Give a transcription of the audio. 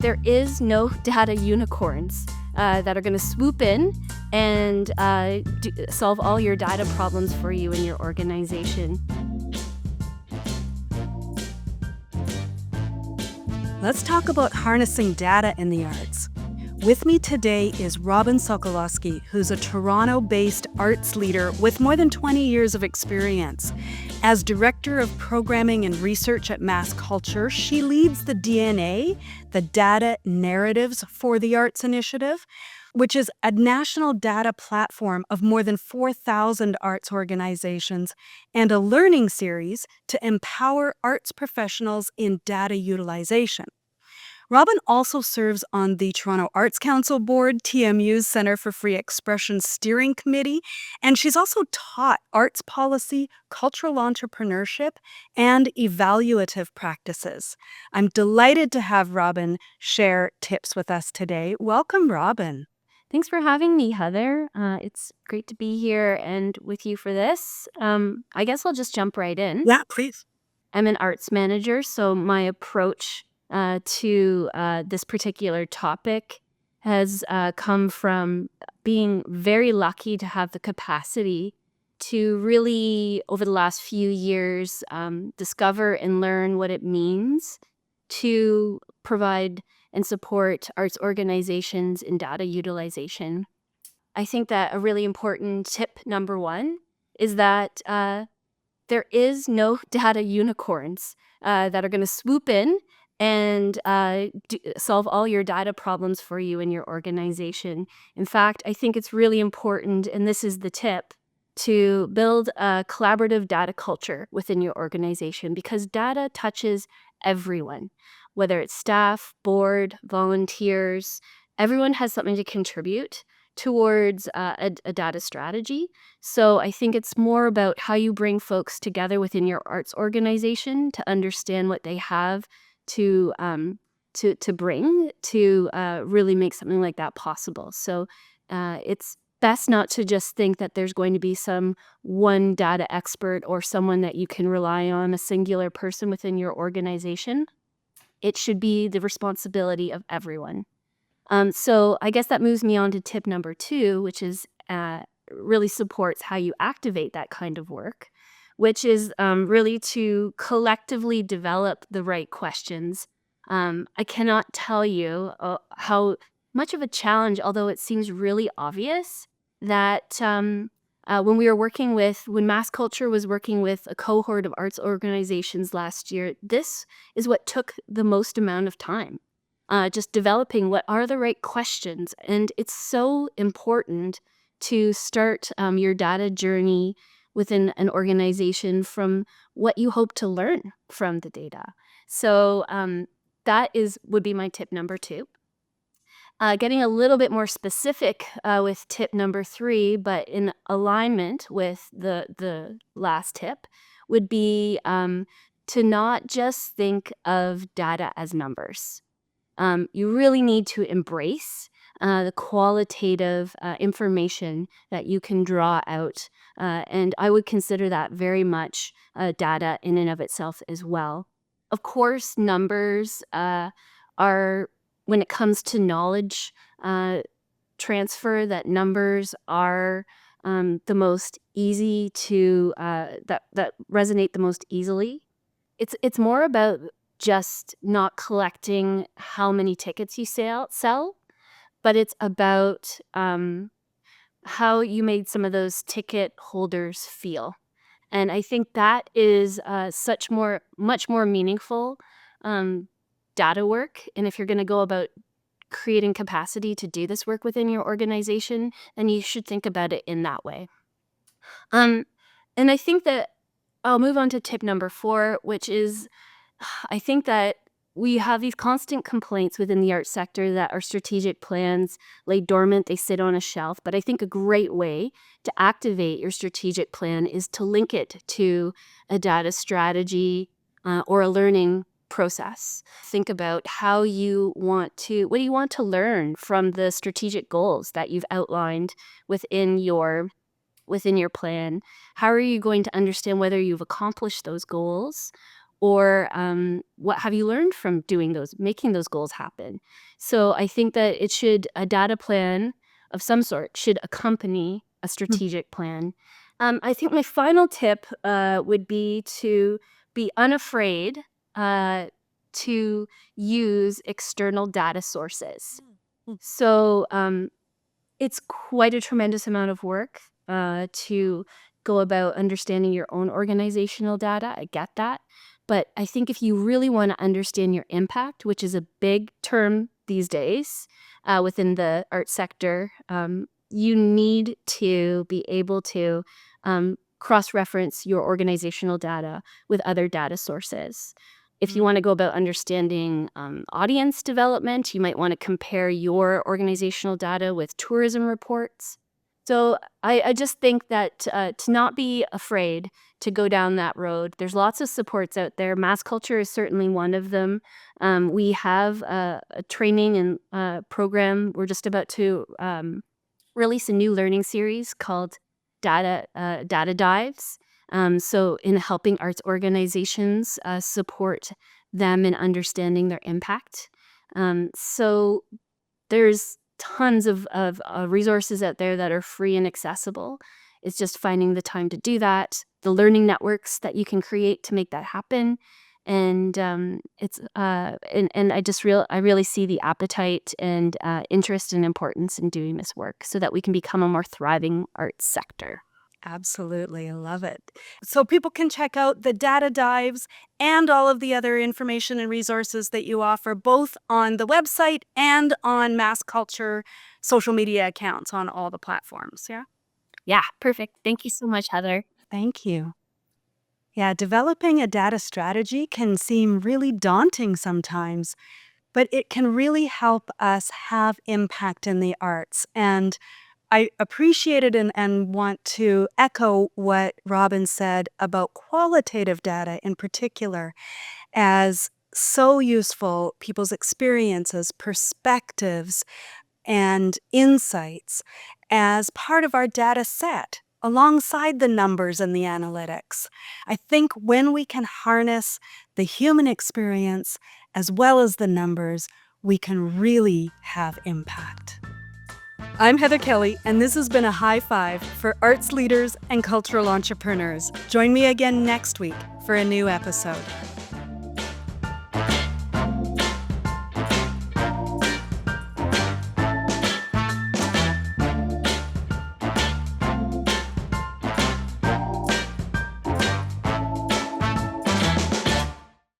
There is no data unicorns that are going to swoop in and solve all your data problems for you in your organization. Let's talk about harnessing data in the arts. With me today is Robin Sokoloski, who's a Toronto-based arts leader with more than 20 years of experience. As Director of Programming and Research at Mass Culture, she leads the DNA, the Data Narratives for the Arts Initiative, which is a national data platform of more than 4,000 arts organizations and a learning series to empower arts professionals in data utilization. Robin also serves on the Toronto Arts Council Board, TMU's Centre for Free Expression Steering Committee, and she's also taught arts policy, cultural entrepreneurship, and evaluative practices. I'm delighted to have Robin share tips with us today. Welcome, Robin. Thanks for having me, Heather. It's great to be here and with you for this. I guess I'll just jump right in. Yeah, please. I'm an arts manager, so my approach to this particular topic has come from being very lucky to have the capacity to really, over the last few years, discover and learn what it means to provide and support arts organizations in data utilization. I think that a really important tip number one is that there is no data unicorns that are going to swoop in and solve all your data problems for you in your organization. In fact, I think it's really important, and this is the tip, to build a collaborative data culture within your organization because data touches everyone, whether it's staff, board, volunteers. Everyone has something to contribute towards a data strategy. So I think it's more about how you bring folks together within your arts organization to understand what they have to bring to really make something like that possible. So it's best not to just think that there's going to be some one data expert or someone that you can rely on, a singular person within your organization. It should be the responsibility of everyone. So I guess that moves me on to tip number two, which is really supports how you activate that kind of work, which is really to collectively develop the right questions. I cannot tell you how much of a challenge, although it seems really obvious, that when Mass Culture was working with a cohort of arts organizations last year, this is what took the most amount of time. Just developing what are the right questions. And it's so important to start your data journey within an organization from what you hope to learn from the data. So that would be my tip number two. Getting a little bit more specific with tip number three, but in alignment with the last tip, would be to not just think of data as numbers. You really need to embrace the qualitative information that you can draw out. And I would consider that very much data in and of itself as well. Of course, numbers are, when it comes to knowledge transfer, that numbers are the most easy to, that resonate the most easily. It's more about just not collecting how many tickets you sell, but it's about how you made some of those ticket holders feel. And I think that is much more meaningful data work. And if you're going to go about creating capacity to do this work within your organization, then you should think about it in that way. And I think that I'll move on to tip number four, which is I think that we have these constant complaints within the arts sector that our strategic plans lay dormant, they sit on a shelf. But I think a great way to activate your strategic plan is to link it to a data strategy or a learning process. Think about what do you want to learn from the strategic goals that you've outlined within your plan. How are you going to understand whether you've accomplished those goals? or what have you learned from making those goals happen? So I think that a data plan of some sort should accompany a strategic plan. I think my final tip would be to be unafraid to use external data sources. So it's quite a tremendous amount of work to go about understanding your own organizational data. I get that. But I think if you really want to understand your impact, which is a big term these days within the art sector, you need to be able to cross-reference your organizational data with other data sources. If you want to go about understanding audience development, you might want to compare your organizational data with tourism reports. So I just think that to not be afraid to go down that road. There's lots of supports out there. Mass culture is certainly one of them. We have a training and program. We're just about to release a new learning series called Data Dives. So in helping arts organizations support them in understanding their impact. So there's tons of resources out there that are free and accessible. It's just finding the time to do that, the learning networks that you can create to make that happen. And I really see the appetite and interest and importance in doing this work so that we can become a more thriving arts sector. Absolutely. I love it. So people can check out the data dives and all of the other information and resources that you offer, both on the website and on Mass Culture social media accounts on all the platforms. Yeah. Yeah, perfect. Thank you so much, Heather. Thank you. Yeah, developing a data strategy can seem really daunting sometimes, but it can really help us have impact in the arts. And I appreciate it and want to echo what Robin said about qualitative data in particular as so useful, people's experiences, perspectives, and insights as part of our data set alongside the numbers and the analytics. I think when we can harness the human experience as well as the numbers, we can really have impact. I'm Heather Kelly, and this has been a high five for arts leaders and cultural entrepreneurs. Join me again next week for a new episode.